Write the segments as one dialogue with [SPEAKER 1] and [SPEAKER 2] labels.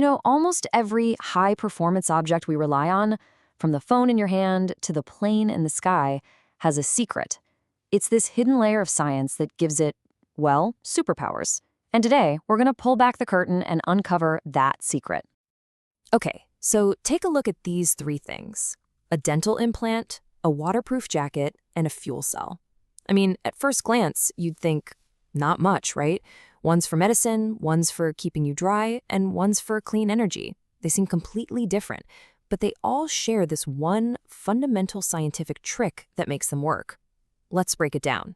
[SPEAKER 1] Almost every high-performance object we rely on, from the phone in your hand to the plane in the sky, has a secret. It's this hidden layer of science that gives it, well, superpowers. And today, we're going to pull back the curtain and uncover that secret. Okay, so take a look at these three things: a dental implant, a waterproof jacket, and a fuel cell. I mean, at first glance, you'd think, not much, right? One's for medicine, one's for keeping you dry, and one's for clean energy. They seem completely different, but they all share this one fundamental scientific trick that makes them work. Let's break it down.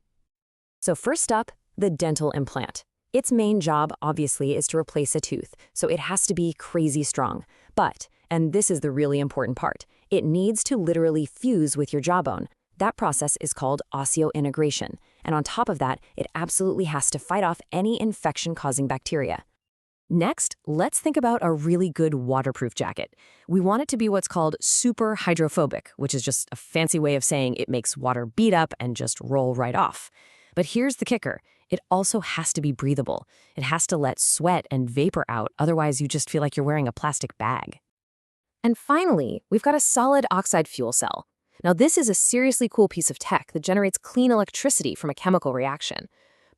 [SPEAKER 1] So first up, the dental implant. Its main job, obviously, is to replace a tooth, so it has to be crazy strong. But, and this is the really important part, it needs to literally fuse with your jawbone. That process is called osseointegration, and on top of that, it absolutely has to fight off any infection-causing bacteria. Next, let's think about a really good waterproof jacket. We want it to be what's called super hydrophobic, which is just a fancy way of saying it makes water beat up and just roll right off. But here's the kicker. It also has to be breathable. It has to let sweat and vapor out, otherwise you just feel like you're wearing a plastic bag. And finally, we've got a solid oxide fuel cell. Now, this is a seriously cool piece of tech that generates clean electricity from a chemical reaction.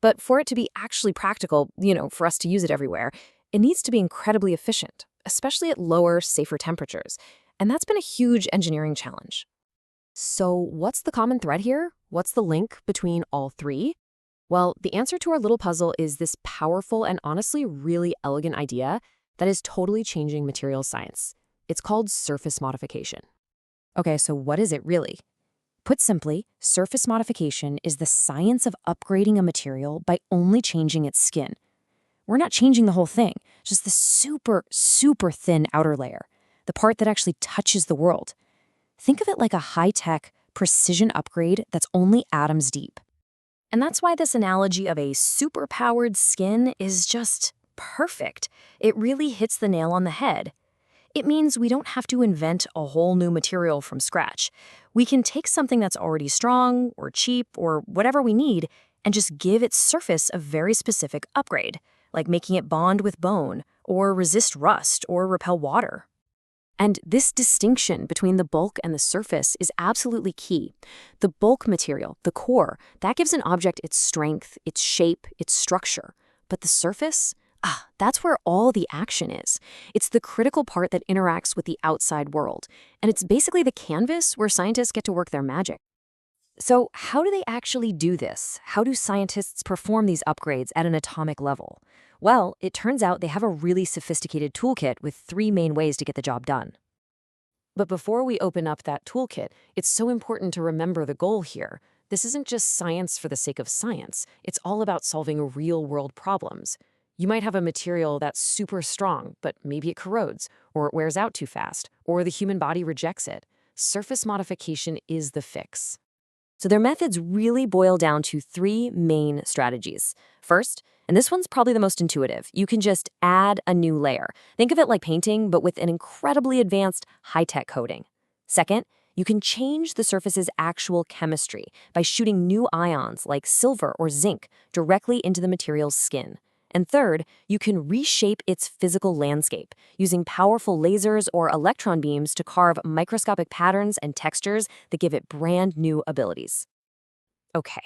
[SPEAKER 1] But for it to be actually practical, for us to use it everywhere, it needs to be incredibly efficient, especially at lower, safer temperatures. And that's been a huge engineering challenge. So what's the common thread here? What's the link between all three? Well, the answer to our little puzzle is this powerful and honestly really elegant idea that is totally changing materials science. It's called surface modification. Okay, so what is it really? Put simply, surface modification is the science of upgrading a material by only changing its skin. We're not changing the whole thing, just the super, super thin outer layer, the part that actually touches the world. Think of it like a high-tech, precision upgrade that's only atoms deep. And that's why this analogy of a super-powered skin is just perfect. It really hits the nail on the head. It means we don't have to invent a whole new material from scratch. We can take something that's already strong or cheap or whatever we need and just give its surface a very specific upgrade, like making it bond with bone or resist rust or repel water. And this distinction between the bulk and the surface is absolutely key. The bulk material, the core, that gives an object its strength, its shape, its structure. But the surface? That's where all the action is. It's the critical part that interacts with the outside world. And it's basically the canvas where scientists get to work their magic. So how do they actually do this? How do scientists perform these upgrades at an atomic level? Well, it turns out they have a really sophisticated toolkit with three main ways to get the job done. But before we open up that toolkit, it's so important to remember the goal here. This isn't just science for the sake of science. It's all about solving real-world problems. You might have a material that's super strong, but maybe it corrodes, or it wears out too fast, or the human body rejects it. Surface modification is the fix. So their methods really boil down to three main strategies. First, and this one's probably the most intuitive, you can just add a new layer. Think of it like painting, but with an incredibly advanced high-tech coating. Second, you can change the surface's actual chemistry by shooting new ions like silver or zinc directly into the material's skin. And third, you can reshape its physical landscape using powerful lasers or electron beams to carve microscopic patterns and textures that give it brand new abilities. Okay,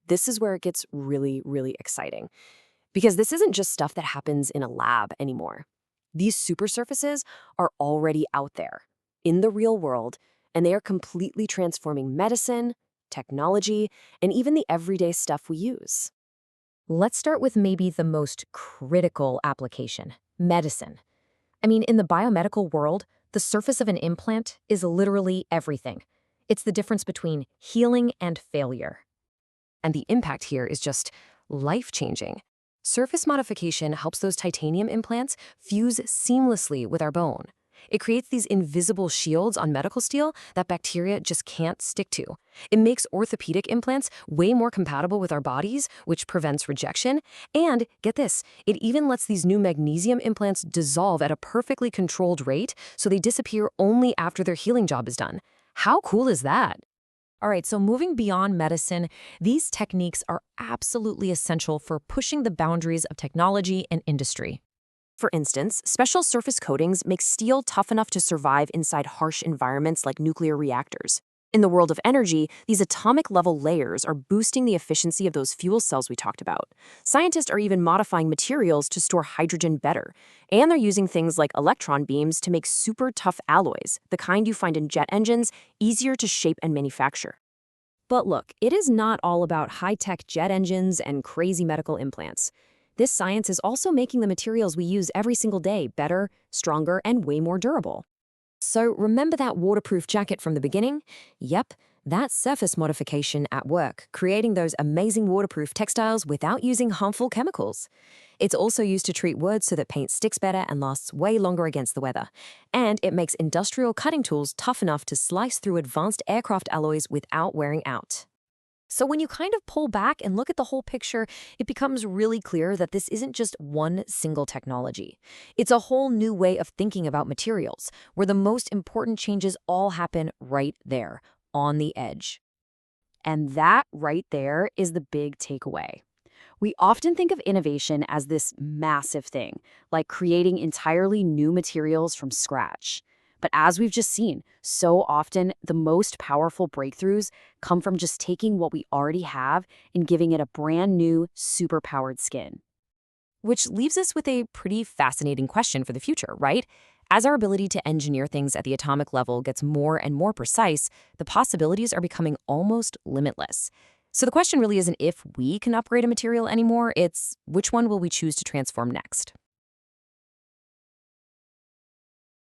[SPEAKER 1] this is where it gets really, really exciting. Because this isn't just stuff that happens in a lab anymore. These supersurfaces are already out there, in the real world, and they are completely transforming medicine, technology, and even the everyday stuff we use. Let's start with maybe the most critical application, medicine. I mean, in the biomedical world, the surface of an implant is literally everything. It's the difference between healing and failure. And the impact here is just life-changing. Surface modification helps those titanium implants fuse seamlessly with our bone. It creates these invisible shields on medical steel that bacteria just can't stick to. It makes orthopedic implants way more compatible with our bodies, which prevents rejection. And get this, it even lets these new magnesium implants dissolve at a perfectly controlled rate, so they disappear only after their healing job is done. How cool is that? All right, so moving beyond medicine, these techniques are absolutely essential for pushing the boundaries of technology and industry.
[SPEAKER 2] For instance, special surface coatings make steel tough enough to survive inside harsh environments like nuclear reactors. In the world of energy, these atomic-level layers are boosting the efficiency of those fuel cells we talked about. Scientists are even modifying materials to store hydrogen better, and they're using things like electron beams to make super tough alloys, the kind you find in jet engines, easier to shape and manufacture.
[SPEAKER 1] But look, it is not all about high-tech jet engines and crazy medical implants. This science is also making the materials we use every single day better, stronger, and way more durable. So remember that waterproof jacket from the beginning? Yep, that's surface modification at work, creating those amazing waterproof textiles without using harmful chemicals. It's also used to treat wood so that paint sticks better and lasts way longer against the weather. And it makes industrial cutting tools tough enough to slice through advanced aircraft alloys without wearing out. So when you kind of pull back and look at the whole picture, it becomes really clear that this isn't just one single technology. It's a whole new way of thinking about materials, where the most important changes all happen right there, on the edge. And that right there is the big takeaway. We often think of innovation as this massive thing, like creating entirely new materials from scratch. But as we've just seen, so often the most powerful breakthroughs come from just taking what we already have and giving it a brand new, superpowered skin. Which leaves us with a pretty fascinating question for the future, right? As our ability to engineer things at the atomic level gets more and more precise, the possibilities are becoming almost limitless. So the question really isn't if we can upgrade a material anymore, it's which one will we choose to transform next?